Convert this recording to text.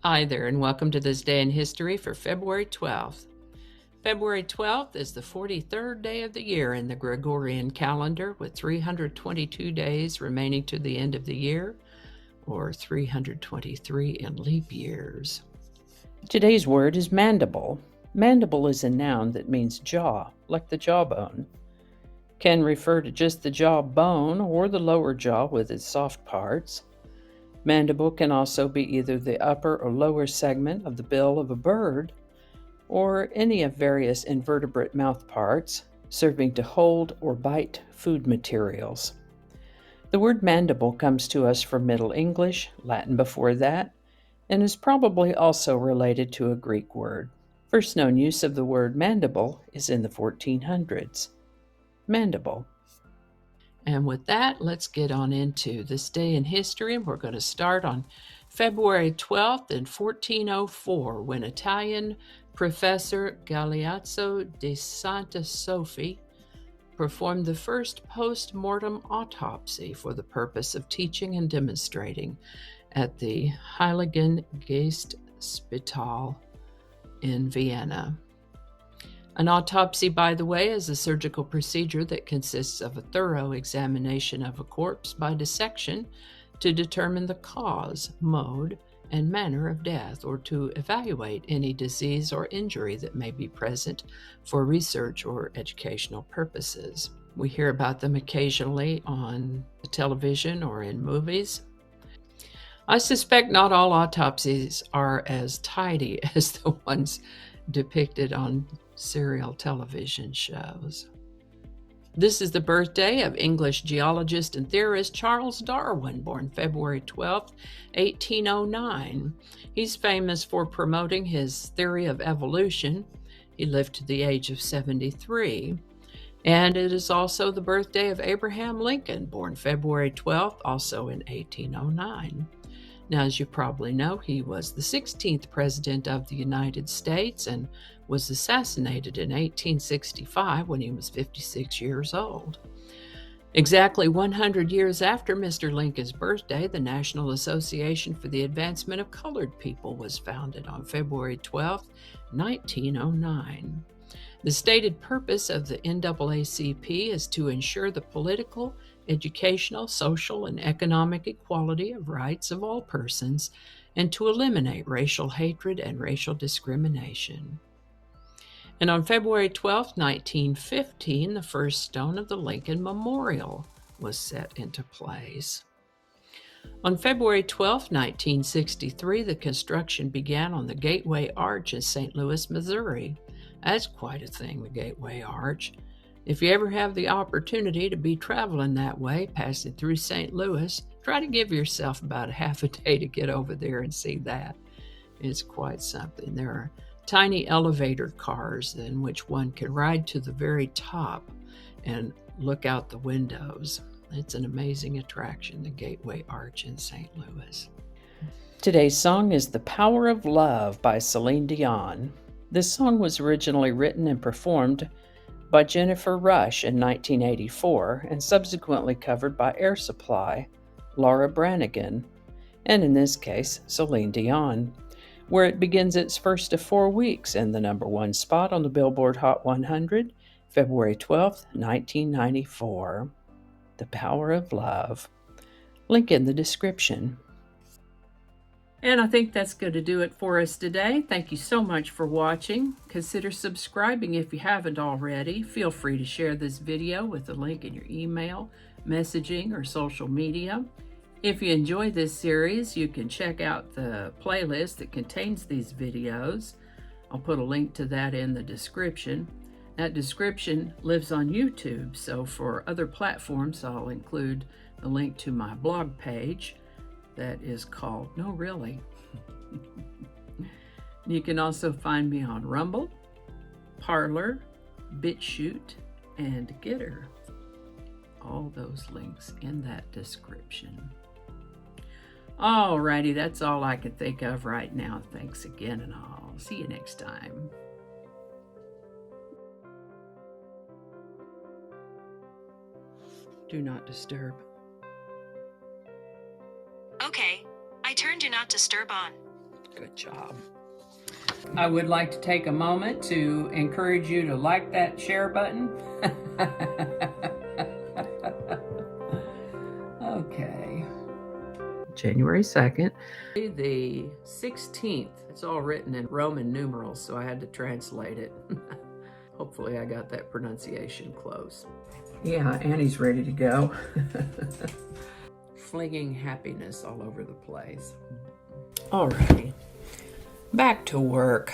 Hi there, and welcome to this day in history for February 12th. February 12th is the 43rd day of the year in the Gregorian calendar, with 322 days remaining to the end of the year, or 323 in leap years. Today's word is mandible. Mandible is a noun that means jaw, like the jawbone. Can refer to just the jawbone or the lower jaw with its soft parts. Mandible can also be either the upper or lower segment of the bill of a bird, or any of various invertebrate mouth parts, serving to hold or bite food materials. The word mandible comes to us from Middle English, Latin before that, and is probably also related to a Greek word. First known use of the word mandible is in the 1400s. Mandible. And with that, let's get on into this day in history. We're going to start on February 12th in 1404, when Italian professor Galeazzo de Santa Sofia performed the first post-mortem autopsy for the purpose of teaching and demonstrating at the Heiligen Geistspital in Vienna. An autopsy, by the way, is a surgical procedure that consists of a thorough examination of a corpse by dissection to determine the cause, mode, and manner of death, or to evaluate any disease or injury that may be present for research or educational purposes. We hear about them occasionally on television or in movies. I suspect not all autopsies are as tidy as the ones depicted on serial television shows. This is the birthday of English geologist and theorist Charles Darwin, born February 12, 1809. He's famous for promoting his theory of evolution. He lived to the age of 73. And it is also the birthday of Abraham Lincoln, born February 12th, also in 1809. Now, as you probably know, he was the 16th President of the United States and was assassinated in 1865 when he was 56 years old. Exactly 100 years after Mr. Lincoln's birthday, the National Association for the Advancement of Colored People was founded on February 12, 1909. The stated purpose of the NAACP is to ensure the political, educational, social, and economic equality of rights of all persons, and to eliminate racial hatred and racial discrimination. And on February 12, 1915, the first stone of the Lincoln Memorial was set into place. On February 12, 1963, the construction began on the Gateway Arch in St. Louis, Missouri. That's quite a thing, the Gateway Arch. If you ever have the opportunity to be traveling that way, passing through St. Louis, try to give yourself about a half a day to get over there and see that. It's quite something. There are tiny elevator cars in which one can ride to the very top and look out the windows. It's an amazing attraction, the Gateway Arch in St. Louis. Today's song is The Power of Love by Celine Dion. This song was originally written and performed by Jennifer Rush in 1984 and subsequently covered by Air Supply, Laura Branigan, and in this case, Celine Dion, where it begins its first of 4 weeks in the number one spot on the Billboard Hot 100, February 12, 1994. The Power of Love. Link in the description. And I think that's going to do it for us today. Thank you so much for watching. Consider subscribing if you haven't already. Feel free to share this video with the link in your email, messaging, or social media. If you enjoy this series, you can check out the playlist that contains these videos. I'll put a link to that in the description. That description lives on YouTube, so for other platforms, I'll include the link to my blog page that is called No Really. You can also find me on Rumble, Parler, BitChute, and Getter. All those links in that description. Alrighty, that's all I can think of right now. Thanks again, and I'll see you next time. Do not disturb. Okay, I turned Do Not Disturb on. Good job. I would like to take a moment to encourage you to like that share button. Okay. January 2nd. The 16th. It's all written in Roman numerals, so I had to translate it. Hopefully I got that pronunciation close. Yeah, Annie's ready to go. Flinging happiness all over the place. All righty. Back to work.